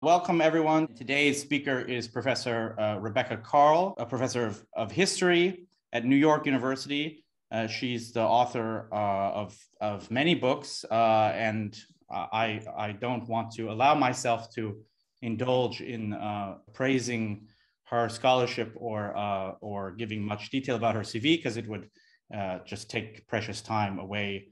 Welcome, everyone. Today's speaker is Professor Rebecca Karl, a professor of history at New York University. She's the author of many books, and I don't want to allow myself to indulge in praising her scholarship or giving much detail about her CV, because it would just take precious time away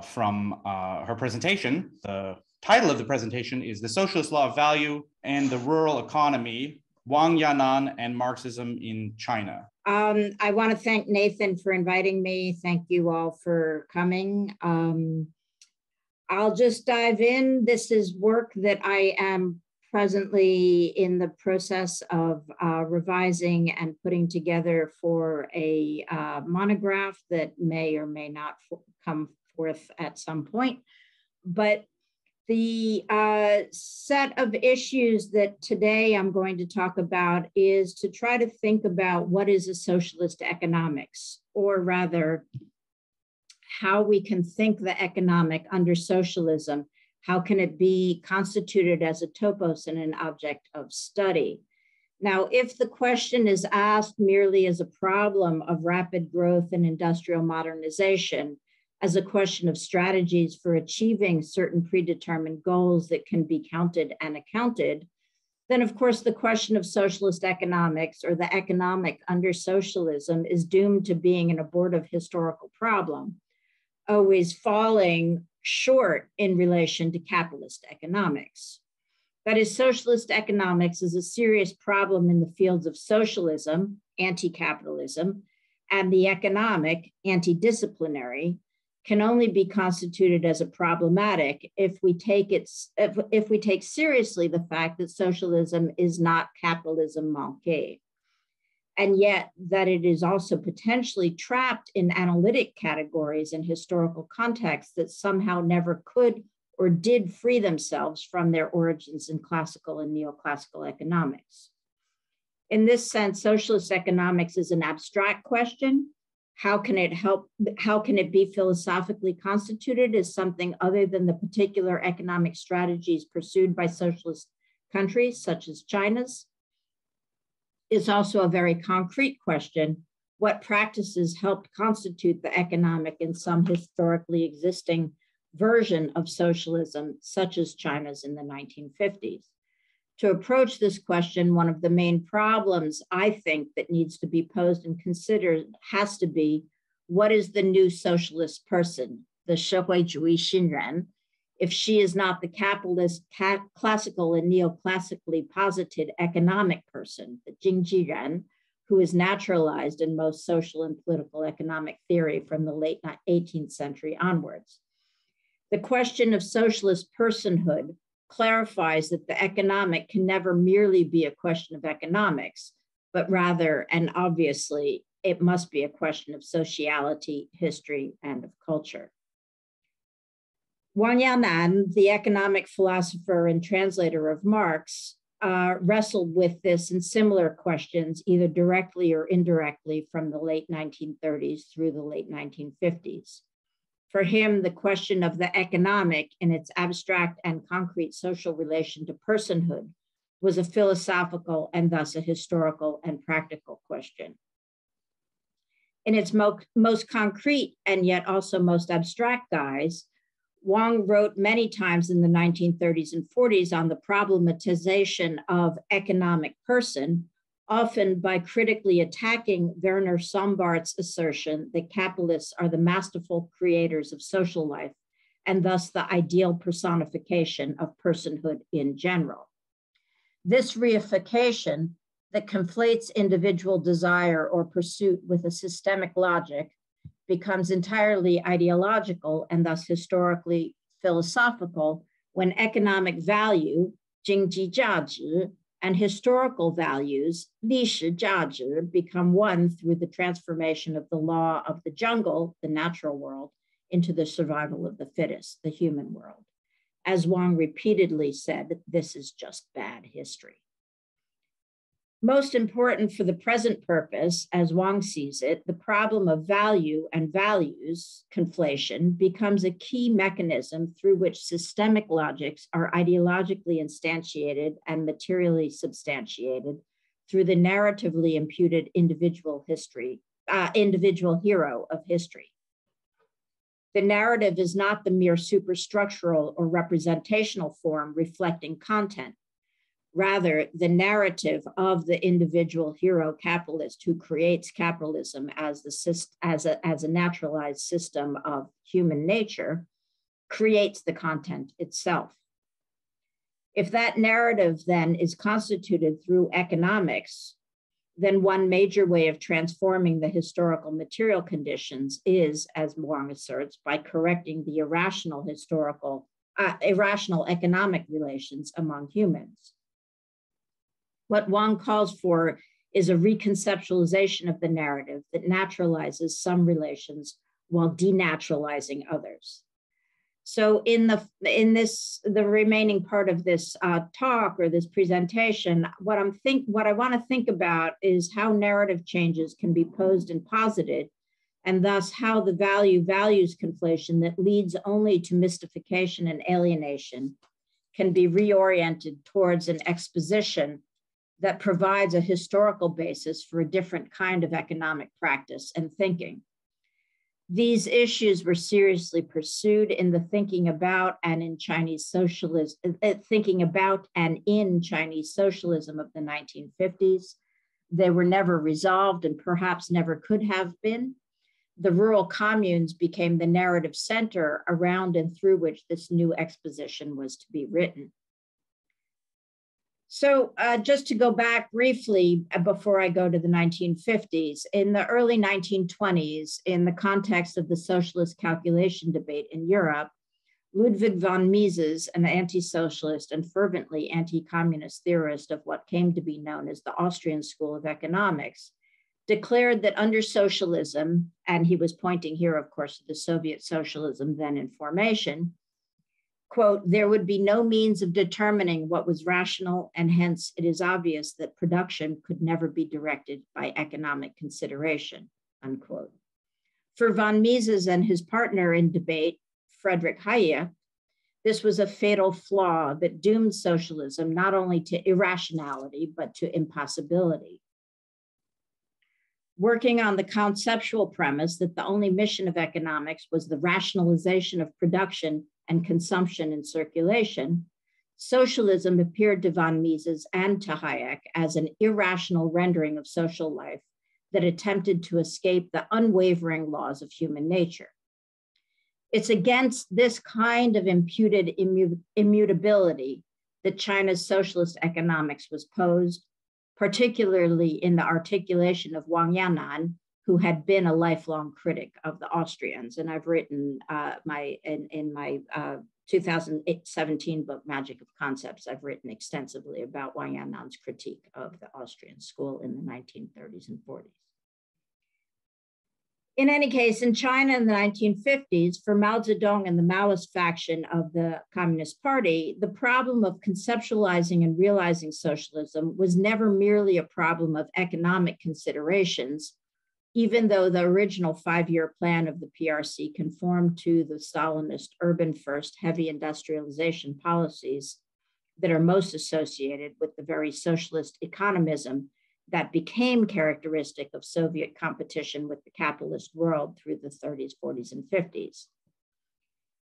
from her presentation. The title of the presentation is The Socialist Law of Value and the Rural Economy, Wang Yanan and Marxism in China. I want to thank Nathan for inviting me. Thank you all for coming. I'll just dive in. This is work that I am presently in the process of revising and putting together for a monograph that may or may not come forth at some point. But the set of issues that today I'm going to talk about is to try to think about what is a socialist economics, or rather, how we can think the economic under socialism. How can it be constituted as a topos and an object of study? Now, if the question is asked merely as a problem of rapid growth and industrial modernization, as a question of strategies for achieving certain predetermined goals that can be counted and accounted, then of course the question of socialist economics, or the economic under socialism, is doomed to being an abortive historical problem, always falling short in relation to capitalist economics. That is, socialist economics is a serious problem in the fields of socialism, anti-capitalism, and the economic, anti-disciplinary, can only be constituted as a problematic if we take seriously the fact that socialism is not capitalism manqué, and yet that it is also potentially trapped in analytic categories and historical contexts that somehow never could or did free themselves from their origins in classical and neoclassical economics. In this sense, socialist economics is an abstract question. How can it be philosophically constituted as something other than the particular economic strategies pursued by socialist countries, such as China's? Is also a very concrete question. What practices helped constitute the economic in some historically existing version of socialism, such as China's in the 1950s? To approach this question, one of the main problems I think that needs to be posed and considered has to be, what is the new socialist person, the 社会主义新人, if she is not the capitalist, classical and neoclassically posited economic person, the 经济人, who is naturalized in most social and political economic theory from the late 18th century onwards. The question of socialist personhood clarifies that the economic can never merely be a question of economics, but rather, and obviously, it must be a question of sociality, history, and of culture. Wang Yanan, the economic philosopher and translator of Marx, wrestled with this and similar questions, either directly or indirectly, from the late 1930s through the late 1950s. For him, the question of the economic in its abstract and concrete social relation to personhood was a philosophical and thus a historical and practical question. In its most concrete and yet also most abstract guise, Wang wrote many times in the 1930s and 40s on the problematization of economic person, often by critically attacking Werner Sombart's assertion that capitalists are the masterful creators of social life and thus the ideal personification of personhood in general. This reification that conflates individual desire or pursuit with a systemic logic becomes entirely ideological and thus historically philosophical when economic value, 经济价值, and historical values, 历史价值, become one through the transformation of the law of the jungle, the natural world, into the survival of the fittest, the human world. As Wang repeatedly said, this is just bad history. Most important for the present purpose, as Wang sees it, the problem of value and values conflation becomes a key mechanism through which systemic logics are ideologically instantiated and materially substantiated through the narratively imputed individual hero of history. The narrative is not the mere superstructural or representational form reflecting content. Rather, the narrative of the individual hero capitalist who creates capitalism as a naturalized system of human nature creates the content itself. If that narrative then is constituted through economics, then one major way of transforming the historical material conditions is, as Wang asserts, by correcting the irrational economic relations among humans. What Wang calls for is a reconceptualization of the narrative that naturalizes some relations while denaturalizing others. So in the remaining part of this talk or this presentation, what I want to think about is how narrative changes can be posed and posited, and thus how the value-values conflation that leads only to mystification and alienation can be reoriented towards an exposition that provides a historical basis for a different kind of economic practice and thinking. These issues were seriously pursued in the thinking about and in Chinese socialism of the 1950s. They were never resolved and perhaps never could have been. The rural communes became the narrative center around and through which this new exposition was to be written. So just to go back briefly before I go to the 1950s, in the early 1920s, in the context of the socialist calculation debate in Europe, Ludwig von Mises, an anti-socialist and fervently anti-communist theorist of what came to be known as the Austrian School of Economics, declared that under socialism, and he was pointing here, of course, to the Soviet socialism then in formation, quote, there would be no means of determining what was rational, and hence it is obvious that production could never be directed by economic consideration, unquote. For von Mises and his partner in debate, Friedrich Hayek, this was a fatal flaw that doomed socialism not only to irrationality, but to impossibility. Working on the conceptual premise that the only mission of economics was the rationalization of production and consumption and circulation, socialism appeared to von Mises and to Hayek as an irrational rendering of social life that attempted to escape the unwavering laws of human nature. It's against this kind of imputed immutability that China's socialist economics was posed, particularly in the articulation of Wang Yanan, who had been a lifelong critic of the Austrians. And I've written in my 2017 book, Magic of Concepts, I've written extensively about Wang Yanan's critique of the Austrian school in the 1930s and 40s. In any case, in China in the 1950s, for Mao Zedong and the Maoist faction of the Communist Party, the problem of conceptualizing and realizing socialism was never merely a problem of economic considerations, even though the original 5-year plan of the PRC conformed to the Stalinist urban first heavy industrialization policies that are most associated with the very socialist economism that became characteristic of Soviet competition with the capitalist world through the 30s, 40s, and 50s.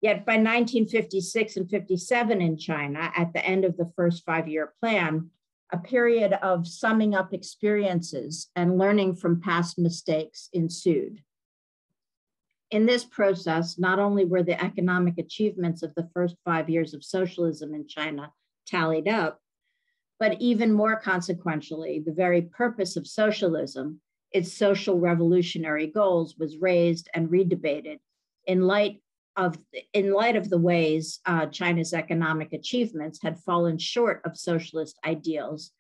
Yet by 1956 and 57 in China, at the end of the first 5-year plan, a period of summing up experiences and learning from past mistakes ensued. In this process, not only were the economic achievements of the first 5 years of socialism in China tallied up, but even more consequentially, the very purpose of socialism, its social revolutionary goals, was raised and redebated in light of the ways China's economic achievements had fallen short of socialist ideals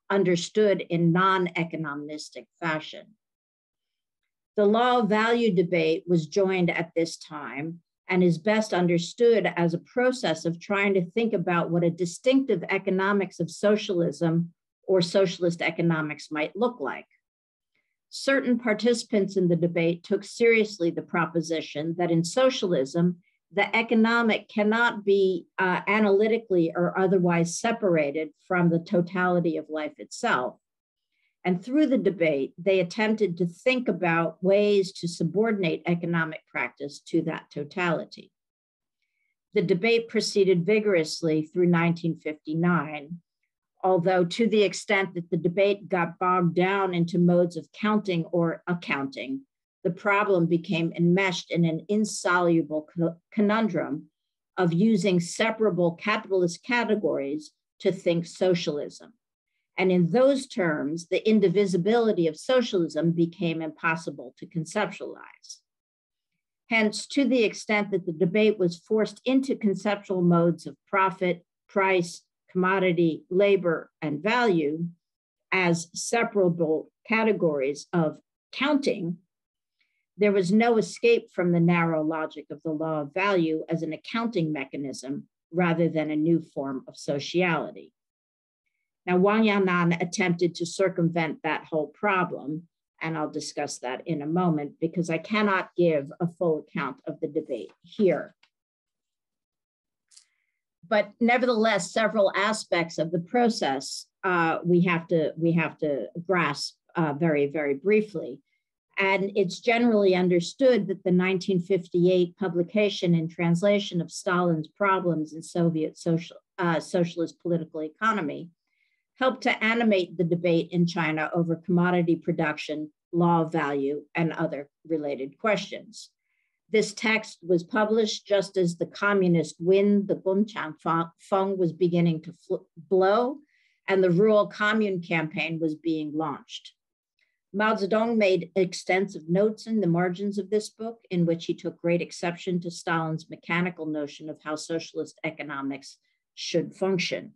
understood in non-economistic fashion. The law of value debate was joined at this time and is best understood as a process of trying to think about what a distinctive economics of socialism or socialist economics might look like. Certain participants in the debate took seriously the proposition that in socialism, the economic cannot be analytically or otherwise separated from the totality of life itself. And through the debate, they attempted to think about ways to subordinate economic practice to that totality. The debate proceeded vigorously through 1959, although to the extent that the debate got bogged down into modes of counting or accounting, the problem became enmeshed in an insoluble conundrum of using separable capitalist categories to think socialism. And in those terms, the indivisibility of socialism became impossible to conceptualize. Hence, to the extent that the debate was forced into conceptual modes of profit, price, commodity, labor, and value as separable categories of counting, there was no escape from the narrow logic of the law of value as an accounting mechanism rather than a new form of sociality. Now, Wang Yanan attempted to circumvent that whole problem, and I'll discuss that in a moment because I cannot give a full account of the debate here. But nevertheless, several aspects of the process we have to grasp very, very briefly. And it's generally understood that the 1958 publication and translation of Stalin's Problems in Soviet Socialist Political Economy helped to animate the debate in China over commodity production, law of value, and other related questions. This text was published just as the communist wind, the Gongchang Feng, was beginning to blow, and the rural commune campaign was being launched. Mao Zedong made extensive notes in the margins of this book, in which he took great exception to Stalin's mechanical notion of how socialist economics should function.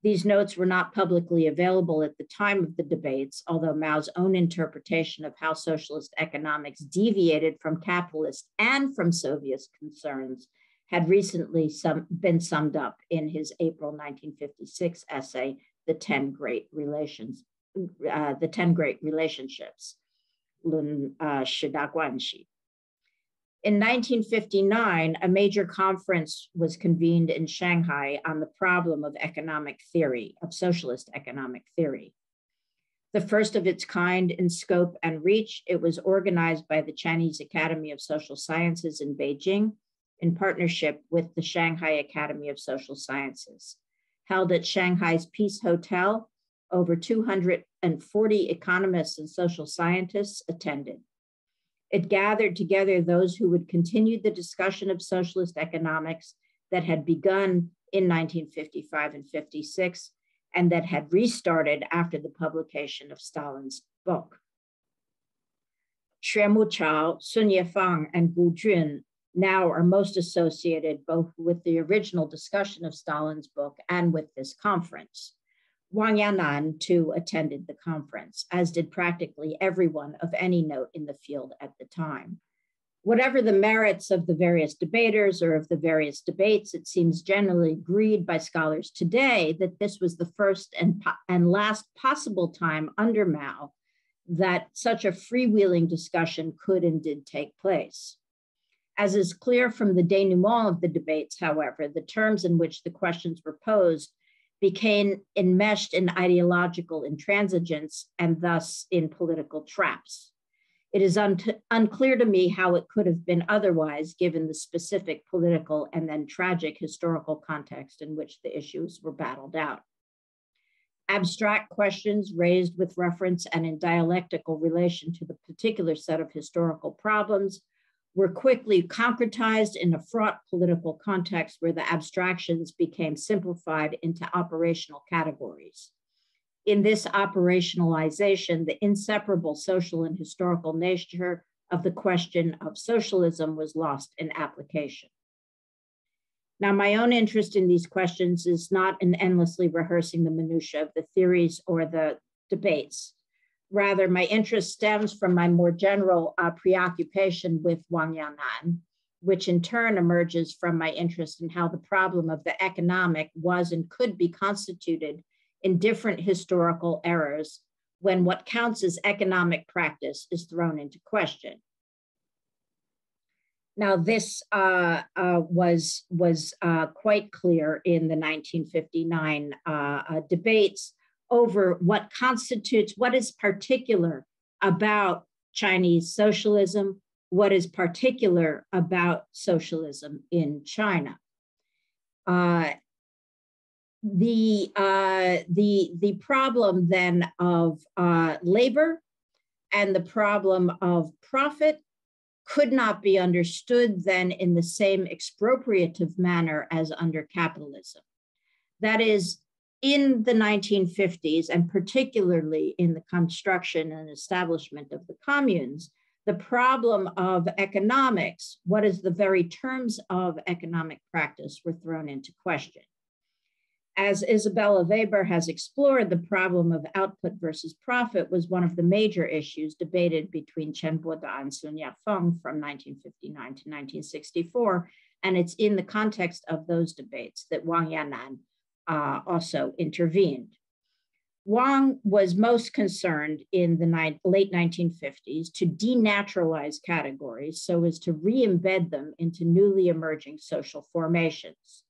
These notes were not publicly available at the time of the debates, although Mao's own interpretation of how socialist economics deviated from capitalist and from Soviet concerns had recently been summed up in his April 1956 essay, The 10 Great Relationships, Lun Shida Guanxi. In 1959, a major conference was convened in Shanghai on the problem of economic theory, of socialist economic theory. The first of its kind in scope and reach, it was organized by the Chinese Academy of Social Sciences in Beijing in partnership with the Shanghai Academy of Social Sciences. Held at Shanghai's Peace Hotel, over 240 economists and social scientists attended. It gathered together those who would continue the discussion of socialist economics that had begun in 1955 and 56, and that had restarted after the publication of Stalin's book. Xue Muchao, Sun Yefang, and Gu Jun now are most associated both with the original discussion of Stalin's book and with this conference. Wang Yanan, too, attended the conference, as did practically everyone of any note in the field at the time. Whatever the merits of the various debaters or of the various debates, it seems generally agreed by scholars today that this was the first and last possible time under Mao that such a freewheeling discussion could and did take place. As is clear from the denouement of the debates, however, the terms in which the questions were posed became enmeshed in ideological intransigence and thus in political traps. It is unclear to me how it could have been otherwise given the specific political and then tragic historical context in which the issues were battled out. Abstract questions raised with reference and in dialectical relation to the particular set of historical problems were quickly concretized in a fraught political context where the abstractions became simplified into operational categories. In this operationalization, the inseparable social and historical nature of the question of socialism was lost in application. Now, my own interest in these questions is not in endlessly rehearsing the minutiae of the theories or the debates. Rather, my interest stems from my more general preoccupation with Wang Yanan, which in turn emerges from my interest in how the problem of the economic was and could be constituted in different historical eras when what counts as economic practice is thrown into question. Now, this was quite clear in the 1959 debates over what constitutes, what is particular about Chinese socialism, what is particular about socialism in China. The problem then of labor and the problem of profit could not be understood then in the same expropriative manner as under capitalism. That is, in the 1950s, and particularly in the construction and establishment of the communes, the problem of economics, what is the very terms of economic practice, were thrown into question. As Isabella Weber has explored, the problem of output versus profit was one of the major issues debated between Chen Boda and Sun Yat-sen from 1959 to 1964, and it's in the context of those debates that Wang Yanan also intervened. Wang was most concerned in the late 1950s to denaturalize categories so as to re-embed them into newly emerging social formations.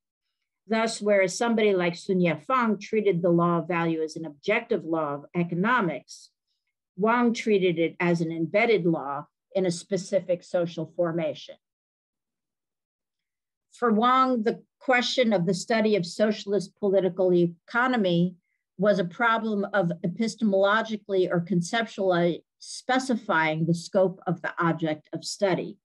Thus, whereas somebody like Sun Yat-sen treated the law of value as an objective law of economics, Wang treated it as an embedded law in a specific social formation. For Wang, the question of the study of socialist political economy was a problem of epistemologically or conceptually specifying the scope of the object of study.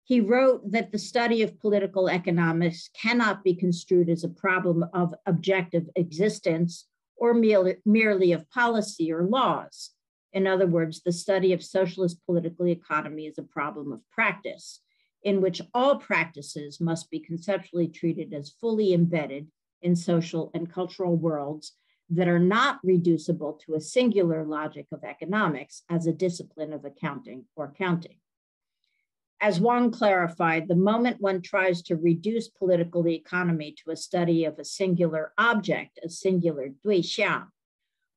He wrote that the study of political economics cannot be construed as a problem of objective existence or merely of policy or laws. In other words, the study of socialist political economy is a problem of practice, in which all practices must be conceptually treated as fully embedded in social and cultural worlds that are not reducible to a singular logic of economics as a discipline of accounting or counting. As Wang clarified, the moment one tries to reduce political economy to a study of a singular object, a singular 对象,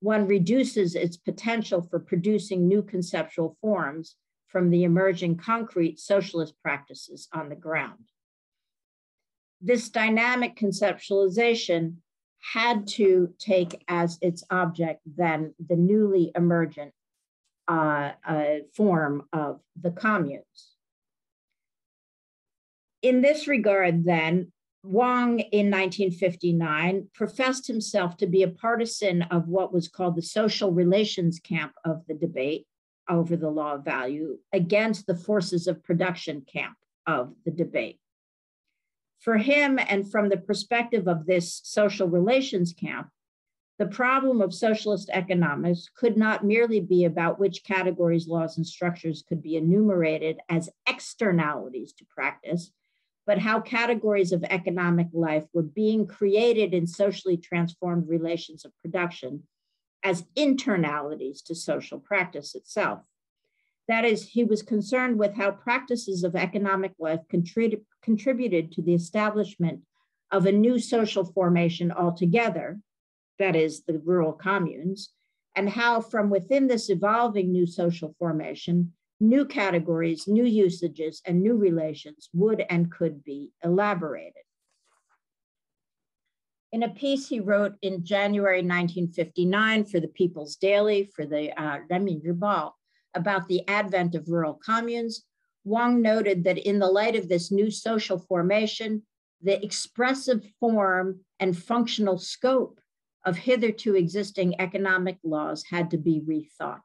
one reduces its potential for producing new conceptual forms from the emerging concrete socialist practices on the ground. This dynamic conceptualization had to take as its object then the newly emergent form of the communes. In this regard, then, Wang in 1959 professed himself to be a partisan of what was called the social relations camp of the debate over the law of value against the forces of production camp of the debate. For him, and from the perspective of this social relations camp, the problem of socialist economics could not merely be about which categories, laws, and structures could be enumerated as externalities to practice, but how categories of economic life were being created in socially transformed relations of production as internalities to social practice itself. That is, he was concerned with how practices of economic life contributed to the establishment of a new social formation altogether, that is, the rural communes, and how from within this evolving new social formation, new categories, new usages, and new relations would and could be elaborated. In a piece he wrote in January 1959 for the People's Daily, for the Realignment, about the advent of rural communes, Wang noted that in the light of this new social formation, the expressive form and functional scope of hitherto existing economic laws had to be rethought.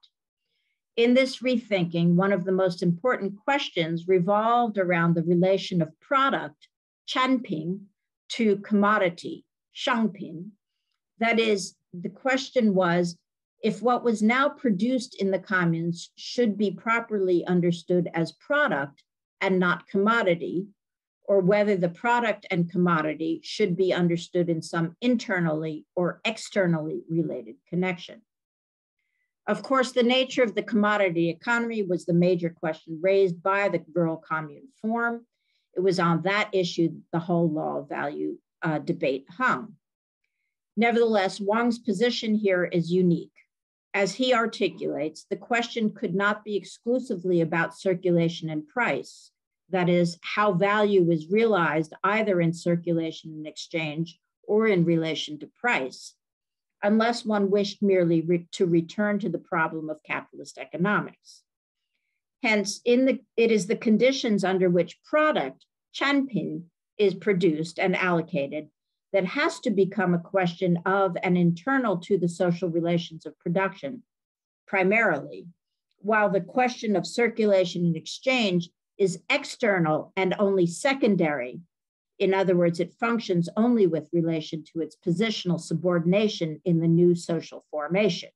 In this rethinking, one of the most important questions revolved around the relation of product, 产品, to commodity, 商品. That is, the question was, if what was now produced in the communes should be properly understood as product and not commodity, or whether the product and commodity should be understood in some internally or externally related connection. Of course, the nature of the commodity economy was the major question raised by the rural commune form. It was on that issue the whole law of value debate hung. Nevertheless, Wang's position here is unique. As he articulates, the question could not be exclusively about circulation and price, that is, how value is realized either in circulation and exchange or in relation to price, unless one wished merely to return to the problem of capitalist economics. Hence, it is the conditions under which product, chanpin, is produced and allocated that has to become a question of and internal to the social relations of production, primarily, while the question of circulation and exchange is external and only secondary. In other words, it functions only with relation to its positional subordination in the new social formation.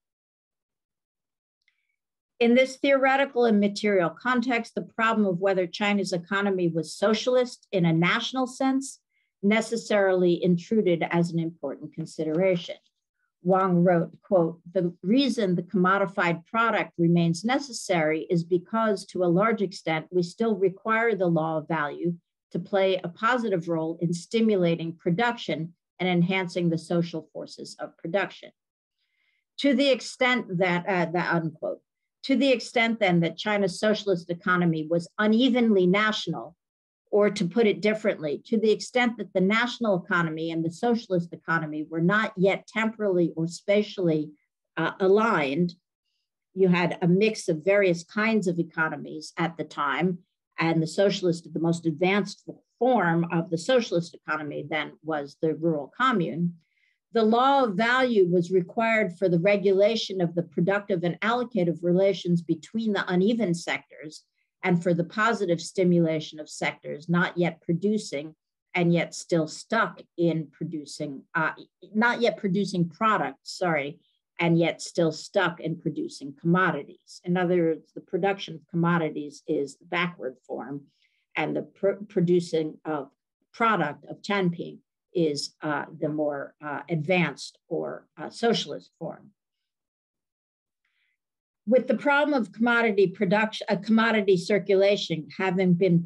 In this theoretical and material context, the problem of whether China's economy was socialist in a national sense necessarily intruded as an important consideration. Wang wrote, quote, "The reason the commodified product remains necessary is because, to a large extent, we still require the law of value to play a positive role in stimulating production and enhancing the social forces of production. To the extent that, unquote, to the extent then that China's socialist economy was unevenly national, or to put it differently, to the extent that the national economy and the socialist economy were not yet temporally or spatially aligned, you had a mix of various kinds of economies at the time, and the socialist, the most advanced form of the socialist economy then was the rural commune. The law of value was required for the regulation of the productive and allocative relations between the uneven sectors, and for the positive stimulation of sectors not yet producing and yet still stuck in producing, not yet producing products, and yet still stuck in producing commodities. In other words, the production of commodities is the backward form, and the producing of product of chanping is the more advanced or socialist form. With the problem of commodity production, commodity circulation having been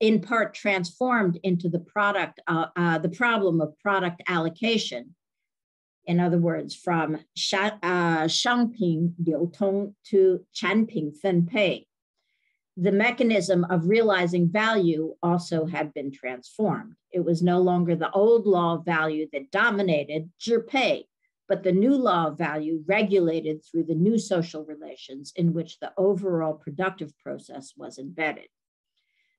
in part transformed into the problem of product allocation, in other words, from 商品流通 to 产品分配, the mechanism of realizing value also had been transformed. It was no longer the old law of value that dominated 支配, but the new law of value regulated through the new social relations in which the overall productive process was embedded.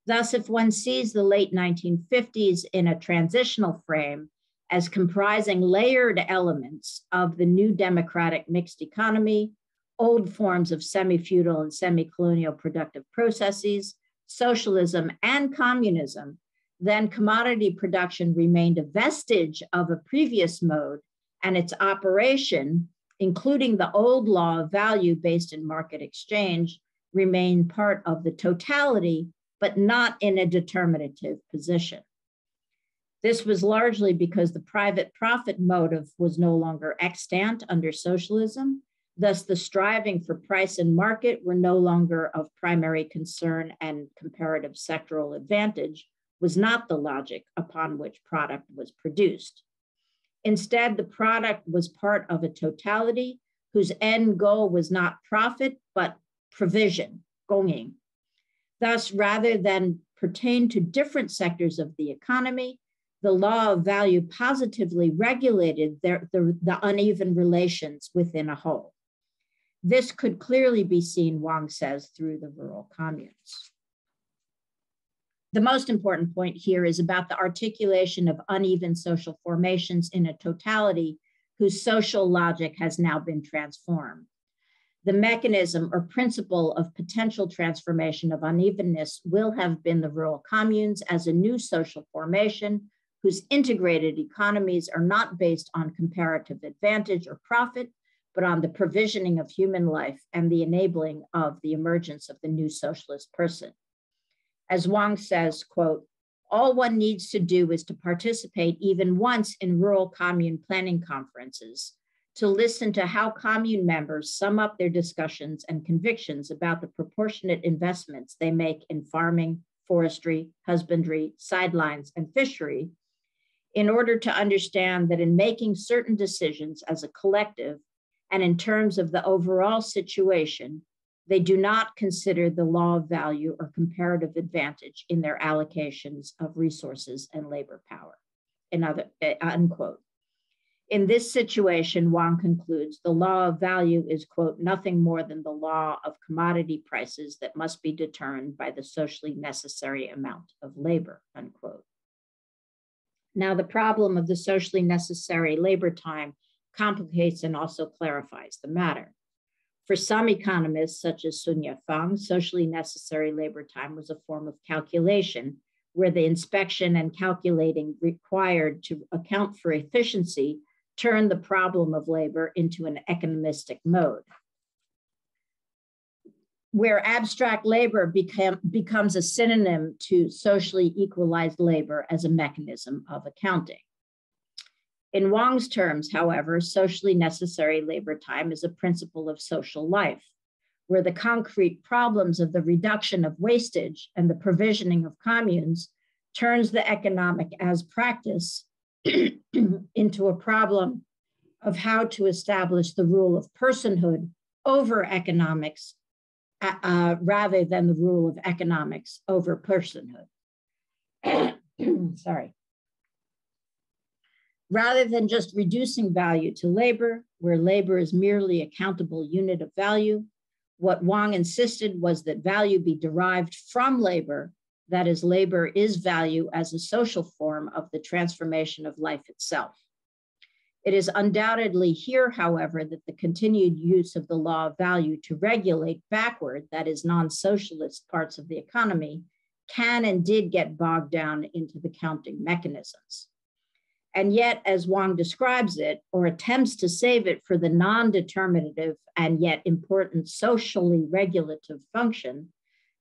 Thus, if one sees the late 1950s in a transitional frame as comprising layered elements of the new democratic mixed economy, old forms of semi-feudal and semi-colonial productive processes, socialism and communism, then commodity production remained a vestige of a previous mode, and its operation, including the old law of value based in market exchange, remained part of the totality, but not in a determinative position. This was largely because the private profit motive was no longer extant under socialism. Thus, the striving for price and market were no longer of primary concern, and comparative sectoral advantage was not the logic upon which product was produced. Instead, the product was part of a totality whose end goal was not profit, but provision, 供应. Thus, rather than pertain to different sectors of the economy, the law of value positively regulated the uneven relations within a whole. This could clearly be seen, Wang says, through the rural communes. The most important point here is about the articulation of uneven social formations in a totality whose social logic has now been transformed. The mechanism or principle of potential transformation of unevenness will have been the rural communes as a new social formation whose integrated economies are not based on comparative advantage or profit, but on the provisioning of human life and the enabling of the emergence of the new socialist person. As Wang says, quote, "All one needs to do is to participate even once in rural commune planning conferences, to listen to how commune members sum up their discussions and convictions about the proportionate investments they make in farming, forestry, husbandry, sidelines, and fishery, in order to understand that in making certain decisions as a collective and in terms of the overall situation, they do not consider the law of value or comparative advantage in their allocations of resources and labor power, unquote. In this situation, Wang concludes, the law of value is, quote, nothing more than the law of commodity prices that must be determined by the socially necessary amount of labor, unquote. Now, the problem of the socially necessary labor time complicates and also clarifies the matter. For some economists, such as Sun Yat-fang, socially necessary labor time was a form of calculation where the inspection and calculating required to account for efficiency turned the problem of labor into an economistic mode, where abstract labor becomes a synonym to socially equalized labor as a mechanism of accounting. In Wang's terms, however, socially necessary labor time is a principle of social life, where the concrete problems of the reduction of wastage and the provisioning of communes turns the economic as practice into a problem of how to establish the rule of personhood over economics rather than the rule of economics over personhood. Sorry. Rather than just reducing value to labor, where labor is merely a countable unit of value, what Wang insisted was that value be derived from labor, that is, labor is value as a social form of the transformation of life itself. It is undoubtedly here, however, that the continued use of the law of value to regulate backward, that is, non-socialist parts of the economy, can and did get bogged down into the counting mechanisms. And yet, as Wang describes it, or attempts to save it for the non-determinative and yet important socially regulative function,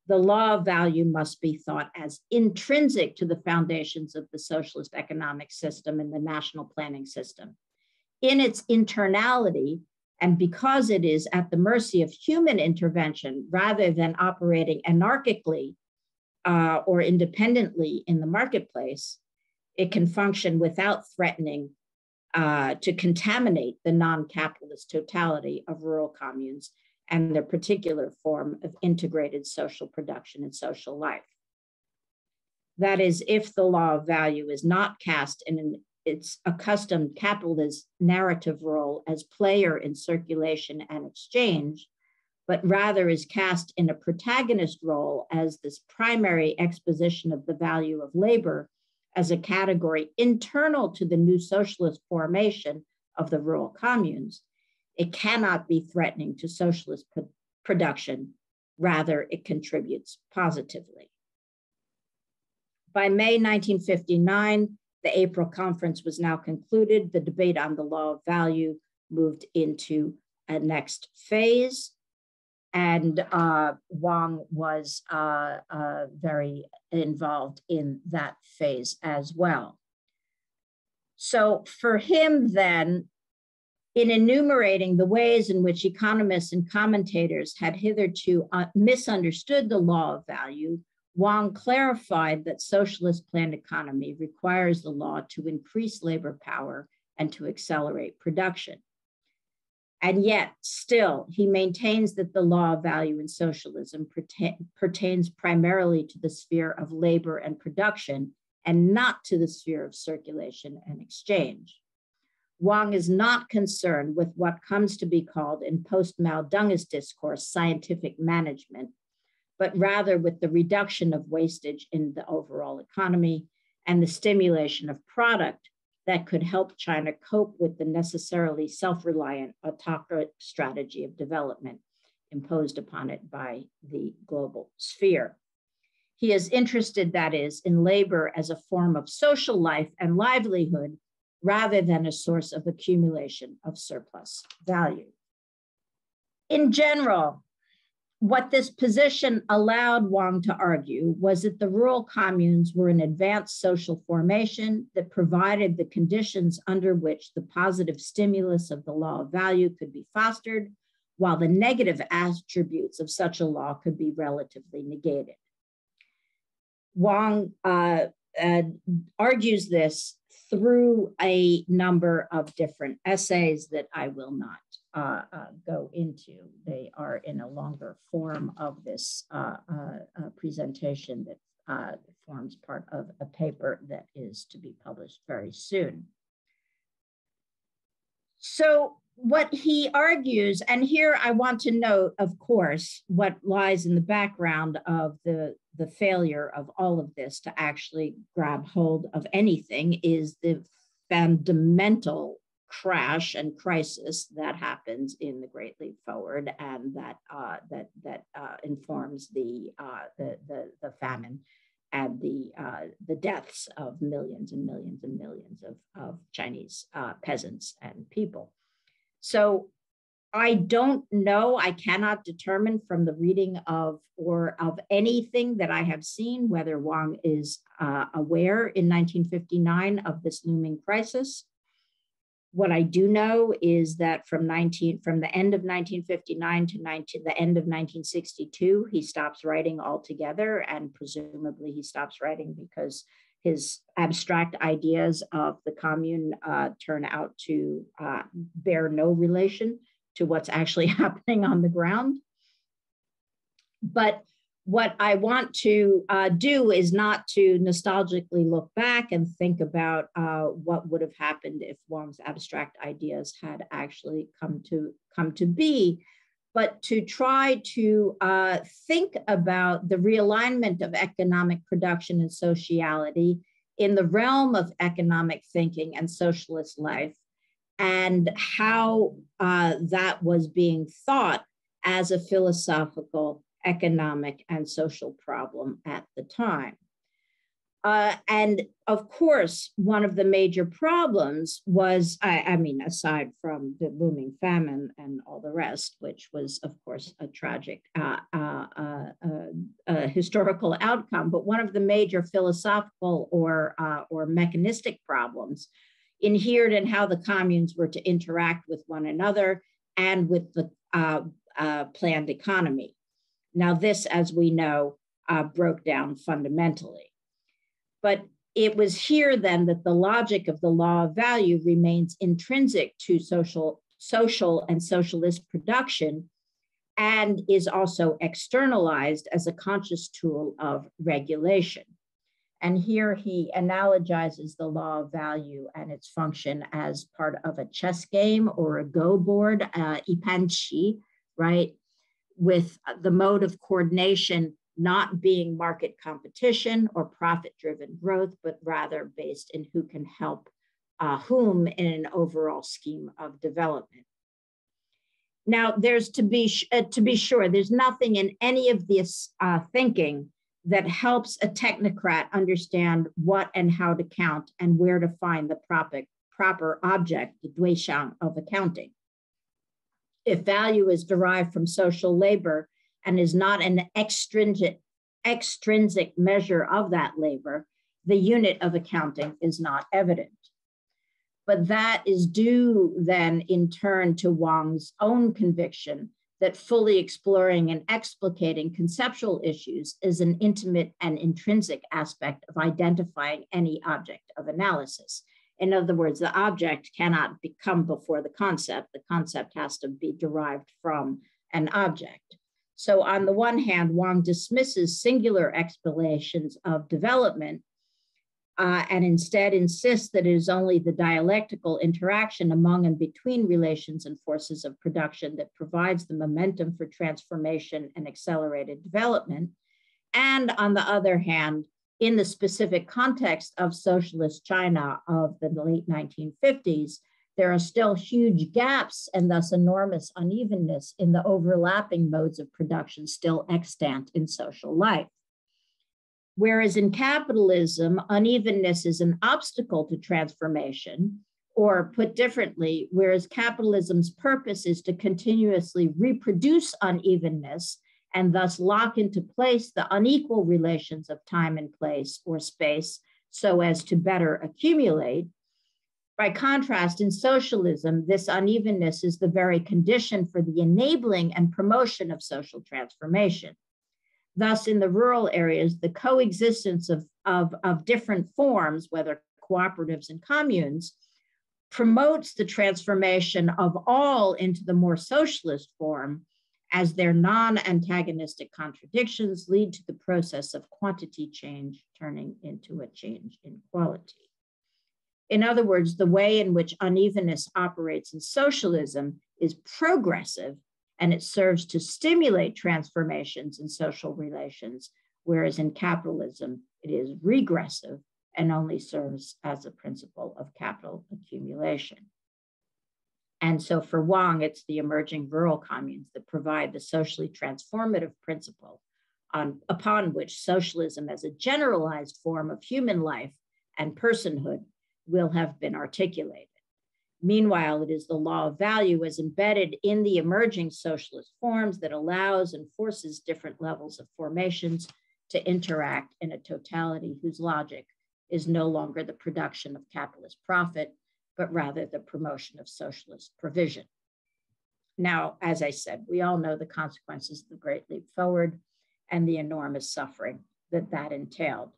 the law of value must be thought as intrinsic to the foundations of the socialist economic system and the national planning system. In its internality, and because it is at the mercy of human intervention rather than operating anarchically or independently in the marketplace, it can function without threatening to contaminate the non-capitalist totality of rural communes and their particular form of integrated social production and social life. That is, if the law of value is not cast in its accustomed capitalist narrative role as player in circulation and exchange, but rather is cast in a protagonist role as this primary exposition of the value of labor as a category internal to the new socialist formation of the rural communes, it cannot be threatening to socialist production. Rather, it contributes positively. By May 1959, the April conference was now concluded. The debate on the law of value moved into a next phase. And Wang was very involved in that phase as well. So for him then, in enumerating the ways in which economists and commentators had hitherto misunderstood the law of value, Wang clarified that socialist planned economy requires the law to increase labor power and to accelerate production. And yet, still, he maintains that the law of value in socialism pertains primarily to the sphere of labor and production and not to the sphere of circulation and exchange. Wang is not concerned with what comes to be called in post-Mao Dengist discourse scientific management, but rather with the reduction of wastage in the overall economy and the stimulation of product that could help China cope with the necessarily self-reliant autocratic strategy of development imposed upon it by the global sphere. He is interested, that is, in labor as a form of social life and livelihood rather than a source of accumulation of surplus value. In general, what this position allowed Wang to argue was that the rural communes were an advanced social formation that provided the conditions under which the positive stimulus of the law of value could be fostered, while the negative attributes of such a law could be relatively negated. Wang argues this through a number of different essays that I will not go into. They are in a longer form of this presentation that forms part of a paper that is to be published very soon. So what he argues, and here I want to note, of course, what lies in the background of the failure of all of this to actually grab hold of anything is the fundamental crash and crisis that happens in the Great Leap Forward, and that informs the famine and the deaths of millions and millions and millions of Chinese peasants and people. So I don't know, I cannot determine from the reading of anything that I have seen whether Wang is aware in 1959 of this looming crisis. What I do know is that from the end of 1959 to the end of 1962, he stops writing altogether, and presumably he stops writing because his abstract ideas of the commune turn out to bear no relation to what's actually happening on the ground. But what I want to do is not to nostalgically look back and think about what would have happened if Wang's abstract ideas had actually come to be, but to try to think about the realignment of economic production and sociality in the realm of economic thinking and socialist life, and how that was being thought as a philosophical, economic, and social problem at the time. And of course, one of the major problems was, I mean, aside from the looming famine and all the rest, which was, of course, a tragic historical outcome, but one of the major philosophical or mechanistic problems inhered in how the communes were to interact with one another and with the planned economy. Now, this, as we know, broke down fundamentally. But it was here then that the logic of the law of value remains intrinsic to social and socialist production, and is also externalized as a conscious tool of regulation. And here he analogizes the law of value and its function as part of a chess game or a Go board, ipanchi, right? With the mode of coordination not being market competition or profit-driven growth, but rather based in who can help whom in an overall scheme of development. Now, there's to be sure, there's nothing in any of this thinking that helps a technocrat understand what and how to count and where to find the proper object, the duishang of accounting. If value is derived from social labor and is not an extrinsic measure of that labor, the unit of accounting is not evident. But that is due then in turn to Wang's own conviction that fully exploring and explicating conceptual issues is an intimate and intrinsic aspect of identifying any object of analysis. In other words, the object cannot come before the concept. The concept has to be derived from an object. So on the one hand, Wang dismisses singular explanations of development and instead insists that it is only the dialectical interaction among and between relations and forces of production that provides the momentum for transformation and accelerated development. And on the other hand, in the specific context of socialist China of the late 1950s, there are still huge gaps and thus enormous unevenness in the overlapping modes of production still extant in social life. Whereas in capitalism, unevenness is an obstacle to transformation, or put differently, whereas capitalism's purpose is to continuously reproduce unevenness and thus lock into place the unequal relations of time and place or space so as to better accumulate. By contrast, in socialism, this unevenness is the very condition for the enabling and promotion of social transformation. Thus, in the rural areas, the coexistence of different forms, whether cooperatives and communes, promotes the transformation of all into the more socialist form, as their non-antagonistic contradictions lead to the process of quantity change turning into a change in quality. In other words, the way in which unevenness operates in socialism is progressive, and it serves to stimulate transformations in social relations, whereas in capitalism, it is regressive and only serves as a principle of capital accumulation. And so for Wang, it's the emerging rural communes that provide the socially transformative principle upon which socialism as a generalized form of human life and personhood will have been articulated. Meanwhile, it is the law of value as embedded in the emerging socialist forms that allows and forces different levels of formations to interact in a totality whose logic is no longer the production of capitalist profit, but rather the promotion of socialist provision. Now, as I said, we all know the consequences of the Great Leap Forward and the enormous suffering that that entailed.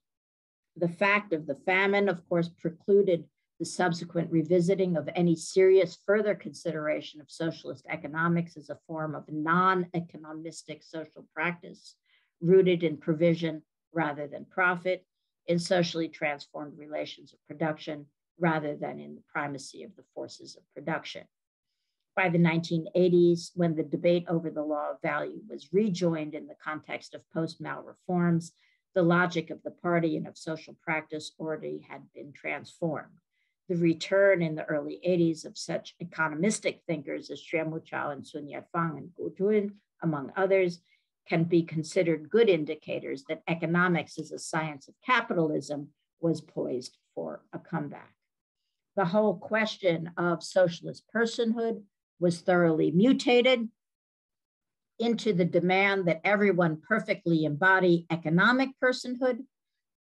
The fact of the famine, of course, precluded the subsequent revisiting of any serious further consideration of socialist economics as a form of non-economistic social practice, rooted in provision rather than profit, in socially transformed relations of production, rather than in the primacy of the forces of production. By the 1980s, when the debate over the law of value was rejoined in the context of post-Mao reforms, the logic of the party and of social practice already had been transformed. The return in the early 80s of such economistic thinkers as Xue Muchao and Sun Yat-fang and Gu Jun, among others, can be considered good indicators that economics as a science of capitalism was poised for a comeback. The whole question of socialist personhood was thoroughly mutated into the demand that everyone perfectly embody economic personhood,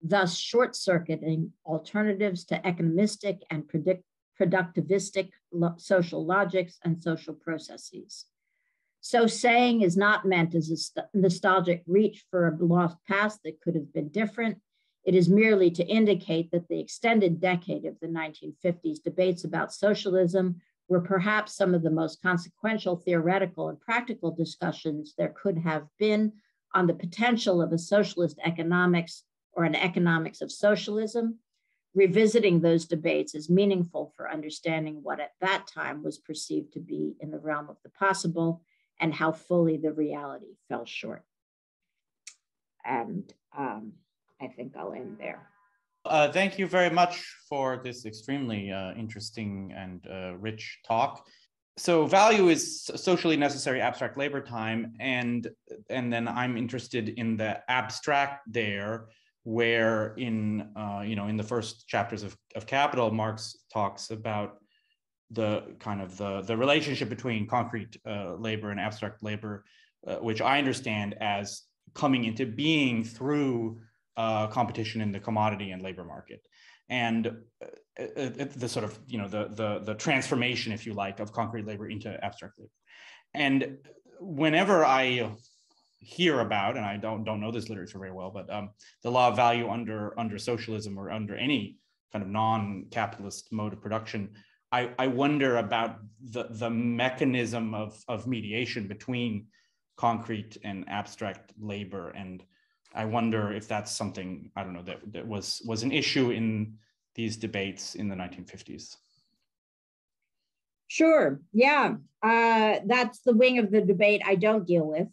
thus short-circuiting alternatives to economistic and productivistic social logics and social processes. So saying is not meant as a nostalgic reach for a lost past that could have been different. It is merely to indicate that the extended decade of the 1950s debates about socialism were perhaps some of the most consequential theoretical and practical discussions there could have been on the potential of a socialist economics or an economics of socialism. Revisiting those debates is meaningful for understanding what at that time was perceived to be in the realm of the possible and how fully the reality fell short. And I think I'll end there. Thank you very much for this extremely interesting and rich talk. So value is socially necessary abstract labor time, and then I'm interested in the abstract there, where in in the first chapters of Capital, Marx talks about the kind of the relationship between concrete labor and abstract labor, which I understand as coming into being through competition in the commodity and labor market, and the sort of the transformation, if you like, of concrete labor into abstract labor. And whenever I hear about, and I don't know this literature very well, but the law of value under socialism or under any kind of non-capitalist mode of production, I wonder about the mechanism of mediation between concrete and abstract labor, and I wonder if that's something, I don't know, that was an issue in these debates in the 1950s. Sure, yeah, that's the wing of the debate I don't deal with.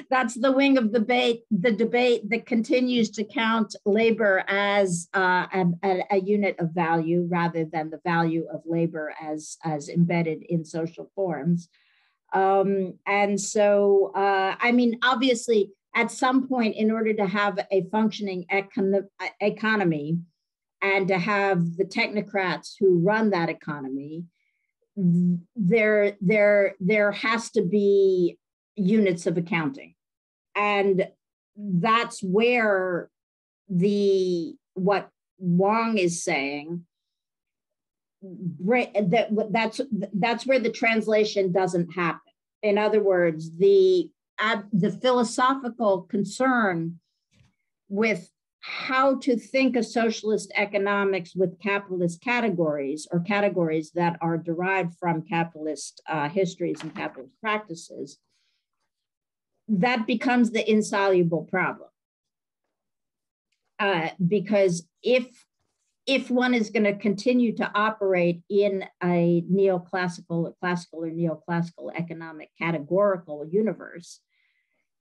That's the wing of the debate that continues to count labor as a unit of value rather than the value of labor as embedded in social forms. And so, I mean, obviously, at some point, in order to have a functioning economy and to have the technocrats who run that economy, there has to be units of accounting. And that's where what Wang is saying, that's where the translation doesn't happen. In other words, the philosophical concern with how to think of socialist economics with capitalist categories, or categories that are derived from capitalist histories and capitalist practices, that becomes the insoluble problem. Because if one is going to continue to operate in a neoclassical, classical, or neoclassical economic categorical universe,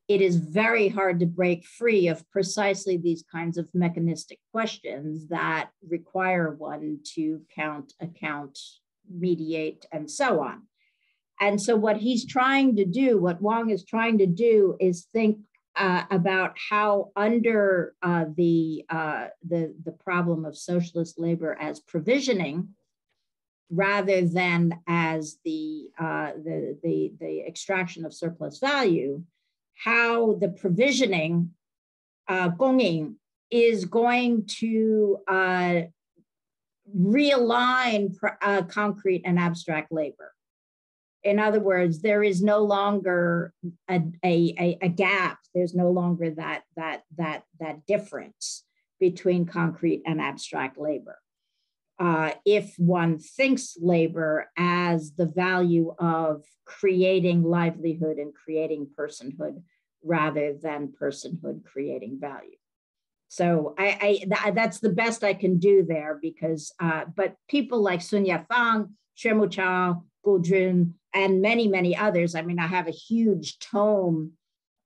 it is very hard to break free of precisely these kinds of mechanistic questions that require one to count, account, mediate, and so on. And so what he's trying to do, what Wang is trying to do, is think about how under the problem of socialist labor as provisioning, rather than as the extraction of surplus value, how the provisioning, gonging, is going to realign concrete and abstract labor. In other words, there is no longer a gap. There's no longer that difference between concrete and abstract labor. If one thinks labor as the value of creating livelihood and creating personhood, rather than personhood creating value. So that's the best I can do there, because, but people like Sun Yat-fang, Xue Muchao, Gu Jun, and many, many others. I mean, I have a huge tome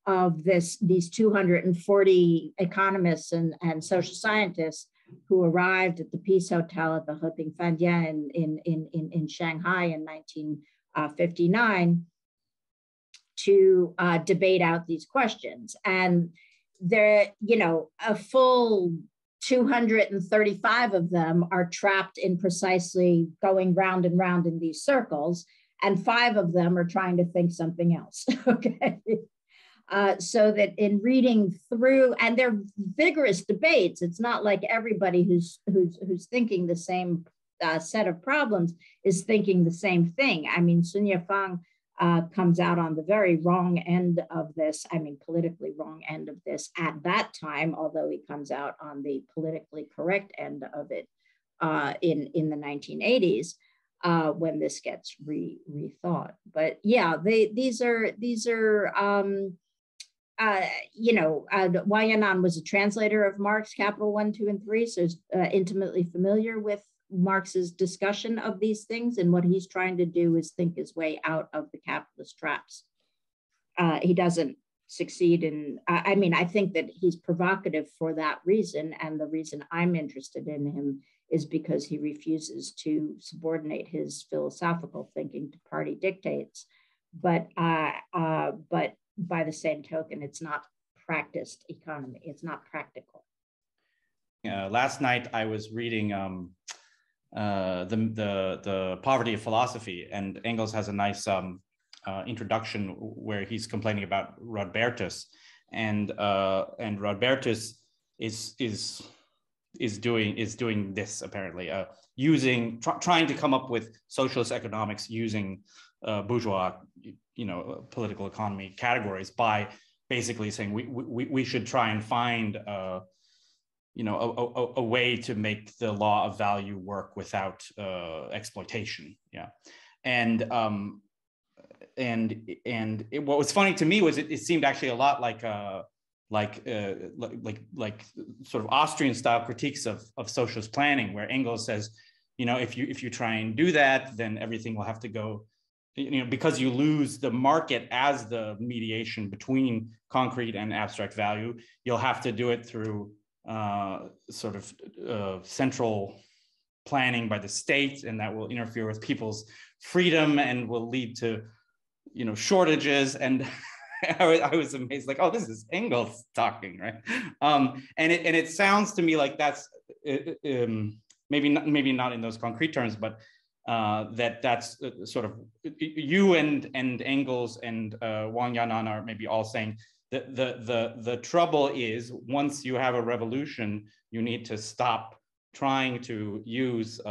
of these 240 economists and social scientists who arrived at the Peace Hotel at the Heping Fandian in Shanghai in 1959 to debate out these questions. And there, a full 235 of them are trapped in precisely going round and round in these circles, and 5 of them are trying to think something else, okay? So that in reading through, and they're vigorous debates, it's not like everybody who's thinking the same set of problems is thinking the same thing. I mean, Sun Yat-fang comes out on the very wrong end of this, I mean, politically wrong end of this at that time, although he comes out on the politically correct end of it in the 1980s. When this gets rethought. But yeah, these are Wang Yanan was a translator of Marx, Capital 1, 2, and 3, so is intimately familiar with Marx's discussion of these things, and what he's trying to do is think his way out of the capitalist traps. He doesn't succeed in, I think that he's provocative for that reason, and the reason I'm interested in him is because he refuses to subordinate his philosophical thinking to party dictates. But by the same token, it's not practiced economy. It's not practical. Last night I was reading the Poverty of Philosophy, and Engels has a nice introduction where he's complaining about Rodbertus, and Rodbertus is doing this apparently, trying to come up with socialist economics using bourgeois, political economy categories by basically saying we should try and find a way to make the law of value work without exploitation. Yeah, and what was funny to me was it seemed actually a lot like sort of Austrian style critiques of socialist planning, where Engels says, if you try and do that, then everything will have to go, because you lose the market as the mediation between concrete and abstract value, you'll have to do it through sort of central planning by the state, and that will interfere with people's freedom and will lead to, shortages. And I was amazed, like, oh, this is Engels talking, right? And it sounds to me like that's maybe not in those concrete terms, but that's sort of you and Engels and Wang Yanan are maybe all saying that the trouble is, once you have a revolution, you need to stop trying to use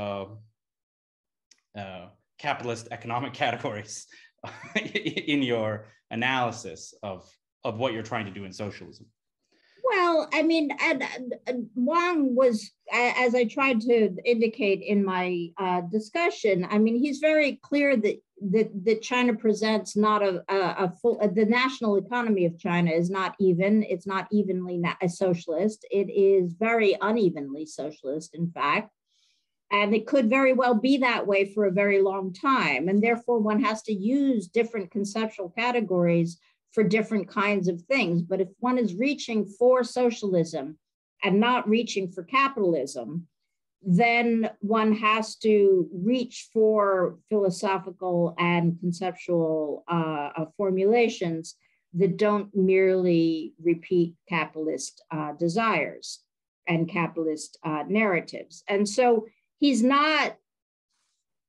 capitalist economic categories in your analysis of what you're trying to do in socialism. Well, Well, I mean, Wang was, as I tried to indicate in my discussion, I mean, he's very clear that China presents not a full, the national economy of China is not even, it's not evenly a socialist. It is very unevenly socialist, in fact. And it could very well be that way for a very long time. And therefore, one has to use different conceptual categories for different kinds of things. But if one is reaching for socialism and not reaching for capitalism, then one has to reach for philosophical and conceptual formulations that don't merely repeat capitalist desires and capitalist narratives. And so he's not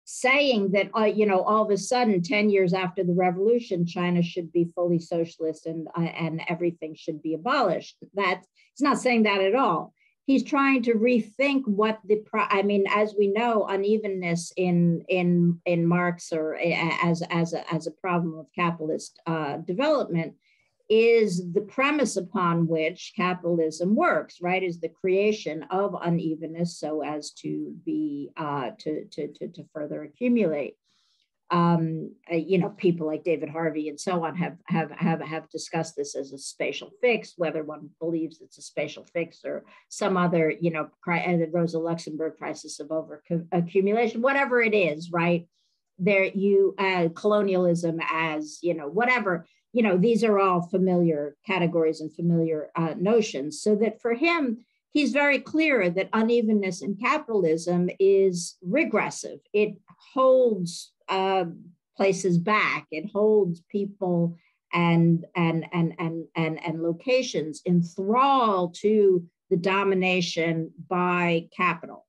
saying that, all of a sudden, 10 years after the revolution, China should be fully socialist and everything should be abolished. He's not saying that at all. He's trying to rethink what as we know, unevenness in Marx or as a problem of capitalist development is the premise upon which capitalism works, right? Is the creation of unevenness so as to be to further accumulate. People like David Harvey and so on have discussed this as a spatial fix, whether one believes it's a spatial fix or some other, the Rosa Luxemburg crisis of over accumulation, whatever it is, right? There colonialism as, whatever. These are all familiar categories and familiar notions. So that for him, he's very clear that unevenness in capitalism is regressive. It holds places back. It holds people and locations in thrall to the domination by capital.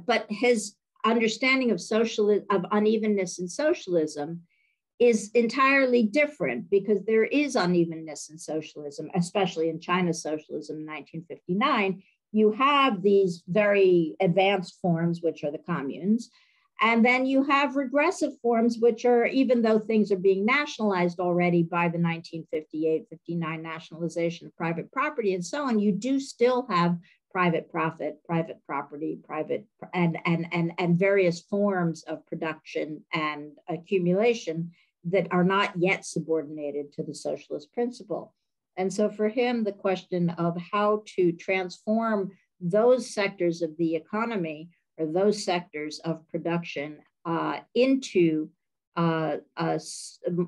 But his understanding of unevenness in socialism is entirely different, because there is unevenness in socialism, especially in China's socialism in 1959. You have these very advanced forms, which are the communes, and then you have regressive forms, which are, even though things are being nationalized already by the 1958-59 nationalization of private property and so on, you do still have private profit, private property, and various forms of production and accumulation that are not yet subordinated to the socialist principle. And so for him, the question of how to transform those sectors of the economy or those sectors of production into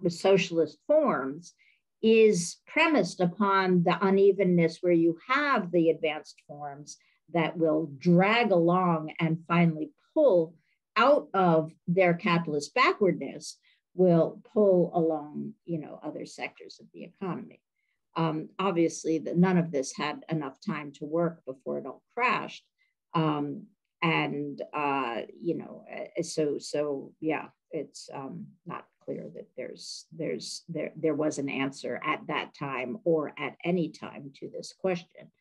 socialist forms is premised upon the unevenness, where you have the advanced forms that will drag along and finally pull out of their capitalist backwardness, will pull along, other sectors of the economy. Obviously, none of this had enough time to work before it all crashed. It's not clear that there was an answer at that time or at any time to this question.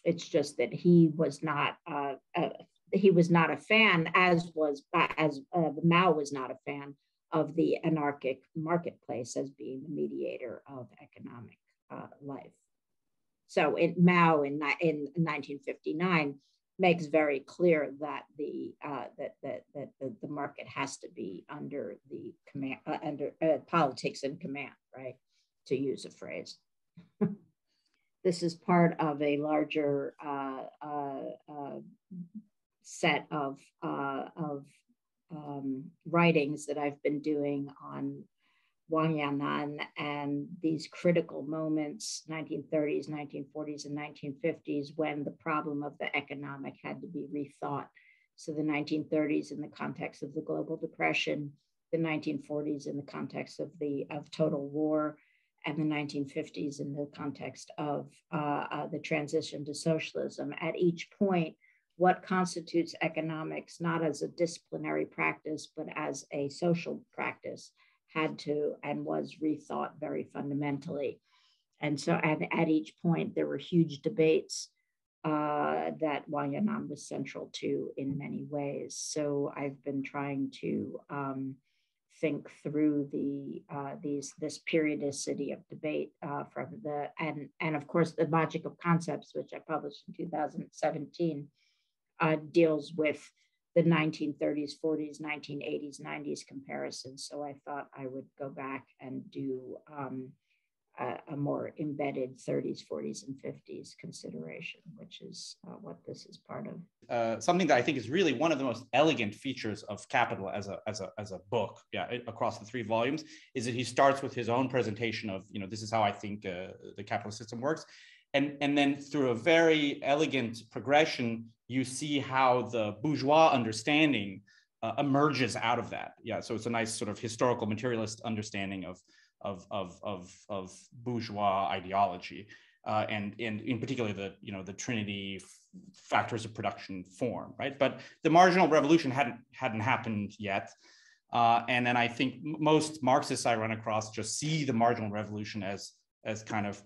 It's just that he was not a fan, as Mao was not a fan of the anarchic marketplace as being the mediator of economic life. So Mao in 1959 makes very clear that the market has to be under the command, under politics and command, right? To use a phrase. This is part of a larger set of writings that I've been doing on Wang Yanan and these critical moments, 1930s, 1940s, and 1950s, when the problem of the economic had to be rethought. So the 1930s in the context of the global depression, the 1940s in the context of total war, and the 1950s in the context of the transition to socialism. At each point, what constitutes economics, not as a disciplinary practice, but as a social practice, had to and was rethought very fundamentally. And so at each point, there were huge debates that Wang Yanan was central to in many ways. So I've been trying to think through this periodicity of debate from and of course the Logic of Concepts, which I published in 2017, deals with the 1930s, 40s, 1980s, 90s comparison. So I thought I would go back and do a more embedded 30s, 40s, and 50s consideration, which is what this is part of. Something that I think is really one of the most elegant features of Capital as a book, across the 3 volumes, is that he starts with his own presentation of, this is how I think the capitalist system works. And then through a very elegant progression, you see how the bourgeois understanding emerges out of that. Yeah, so it's a nice sort of historical materialist understanding of bourgeois ideology, and in particular the Trinity factors of production form, right? But the marginal revolution hadn't happened yet, and then I think most Marxists I run across just see the marginal revolution as kind of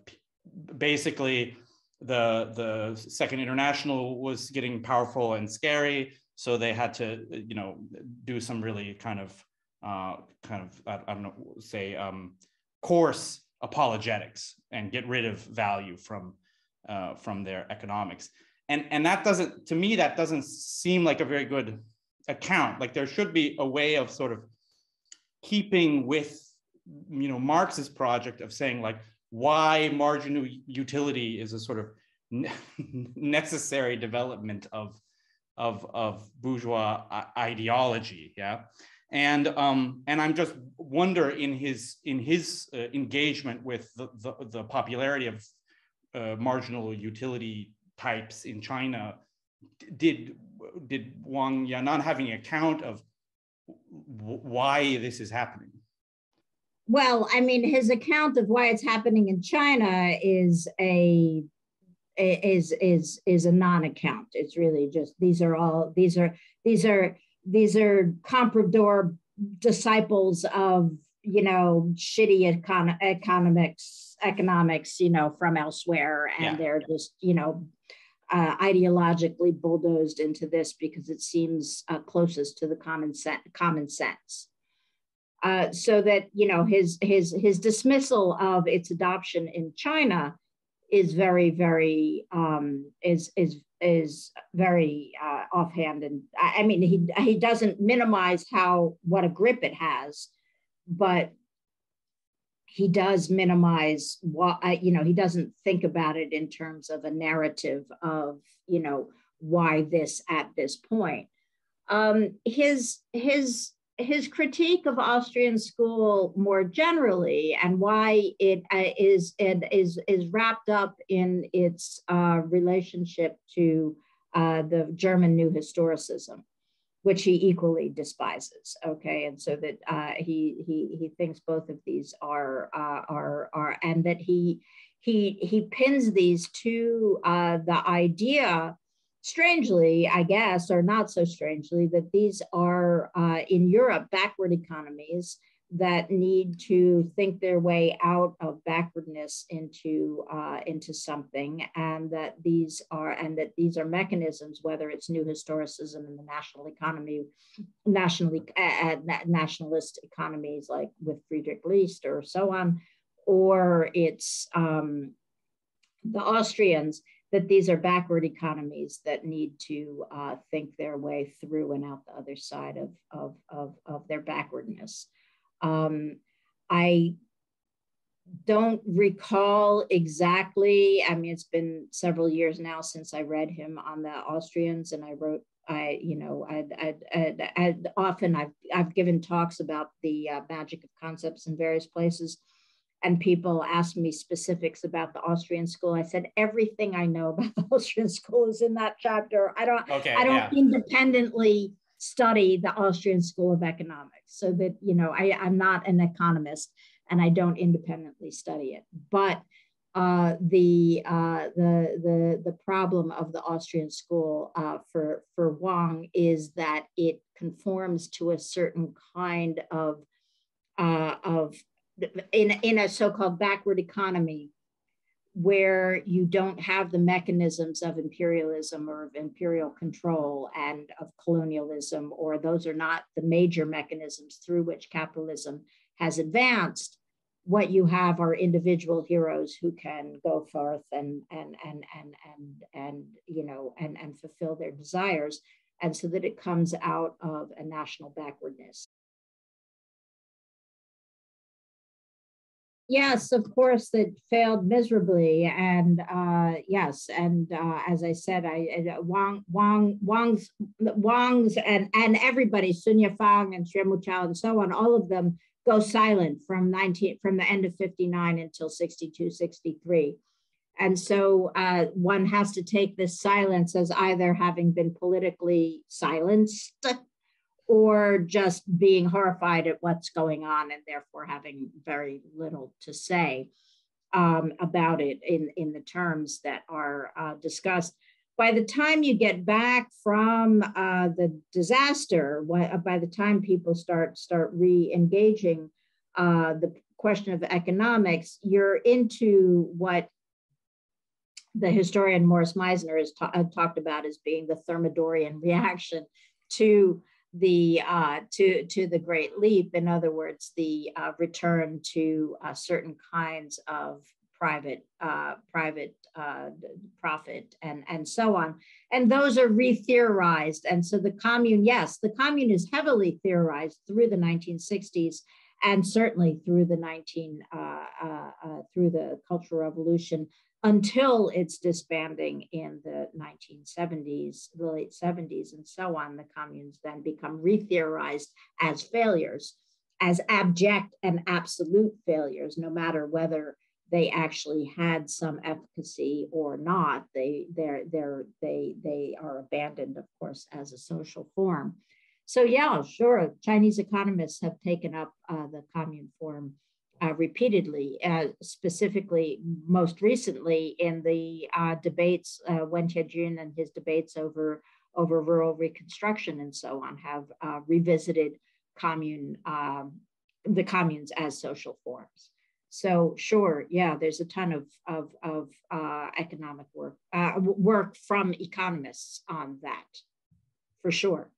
basically the Second International was getting powerful and scary, so they had to do some really kind of I don't know, say coarse apologetics and get rid of value from their economics, and that doesn't, to me, that doesn't seem like a very good account. Like there should be a way of sort of keeping with Marx's project of saying like why marginal utility is a sort of necessary development of bourgeois ideology, yeah. And I'm just wonder in his engagement with the popularity of marginal utility types in China, did Wang Yanan having an account of why this is happening? Well, I mean, his account of why it's happening in China is a non-account. It's really just these are comprador disciples of shitty economics from elsewhere, and they're just ideologically bulldozed into this because it seems closest to the common sense. So that his dismissal of its adoption in China is very, very is very offhand, and I mean he doesn't minimize what a grip it has, but he does minimize what he doesn't think about it in terms of a narrative of why this at this point. His critique of Austrian school more generally, and why it is wrapped up in its relationship to the German New Historicism, which he equally despises. Okay, and so that he thinks both of these are and that he pins these to the idea, strangely, I guess, or not so strangely, that these are in Europe backward economies that need to think their way out of backwardness into something, and that these are mechanisms, whether it's new historicism and the national economy, nationalist economies like with Friedrich List or so on, or it's the Austrians, that these are backward economies that need to think their way through and out the other side of their backwardness. I don't recall exactly, I mean, it's been several years now since I read him on the Austrians, and I've given talks about the magic of concepts in various places, and people ask me specifics about the Austrian school. I said, everything I know about the Austrian school is in that chapter. I don't independently study the Austrian School of Economics, so that, I'm not an economist and I don't independently study it. But the problem of the Austrian school for Wang is that it conforms to a certain kind of in a so-called backward economy, where you don't have the mechanisms of imperialism or of imperial control and of colonialism, or those are not the major mechanisms through which capitalism has advanced. What you have are individual heroes who can go forth and fulfill their desires, and so that it comes out of a national backwardness. Yes, of course, that failed miserably, and yes, and as I said, Wang's and everybody, Sun Yat-sen and Xue Muqiao and so on, all of them go silent from the end of 59 until 62, 63. And so one has to take this silence as either having been politically silenced or just being horrified at what's going on and therefore having very little to say about it in the terms that are discussed. By the time you get back from the disaster, by the time people start re-engaging the question of economics, you're into what the historian Morris Meisner has talked about as being the Thermidorian reaction to the Great Leap. In other words, the return to certain kinds of private profit and so on. And those are re-theorized. And so the commune, yes, the commune is heavily theorized through the 1960s and certainly through the Cultural Revolution until its disbanding in the 1970s, the late 70s and so on. The communes then become re-theorized as failures, as abject and absolute failures, no matter whether they actually had some efficacy or not. They are abandoned, of course, as a social form. So yeah, sure, Chinese economists have taken up the commune form repeatedly, specifically most recently in the debates, Wen Tiejun and his debates over rural reconstruction and so on have revisited the communes as social forms. So sure, yeah, there's a ton of economic work from economists on that, for sure.